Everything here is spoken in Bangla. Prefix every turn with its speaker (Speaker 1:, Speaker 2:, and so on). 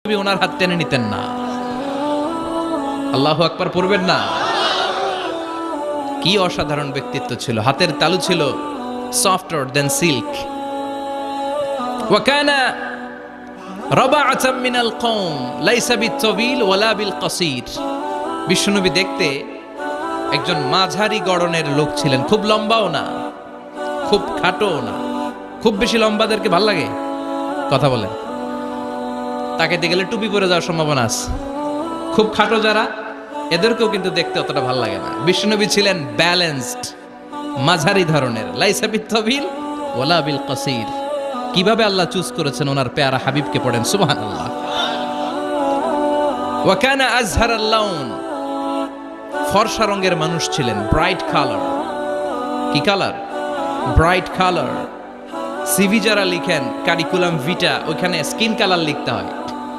Speaker 1: নবী ওনার হাত টেনে নিতেন না। আল্লাহু আকবার পড়বেন না? কি অসাধারণ ব্যক্তিত্ব ছিল, হাতের তালু ছিল সফটার দেন সিল্ক। ওয়া কানা রাবাআতাম মিনাল কওম লাইসা বিত-তাবিল ওয়ালা বিল কাসীর। বিশ্বনবী দেখতে একজন মাঝারি গড়নের লোক ছিলেন, খুব লম্বাও না খুব খাটোও না। খুব বেশি লম্বাদেরকে ভাল লাগে? কথা বলেন। তাকাইতে গেলে টুপি পরে যাওয়ার সম্ভাবনা আছে। খুব খাটো যারা, এদেরকেও কিন্তু দেখতে অতটা ভালো লাগে না। বিশ্বনবী ছিলেন ব্যালেন্সড, মাঝারি ধরনের। লাইসা বিত-তাবিল ওয়ালা বিল কাসীর। কিভাবে আল্লাহ চুজ করেছেন ওনার পেয়ারা হাবিবকে, পড়েন সুবহানাল্লাহ। ওয়া কানা আযহারাল লাউন, ফর্সা রঙের মানুষ ছিলেন, ব্রাইট কালার। কি কালার? Bright colour. সিভি যারা লিখেন কারিকুলাম ভিটা, ওইখানে স্কিন কালার লিখতে হয়।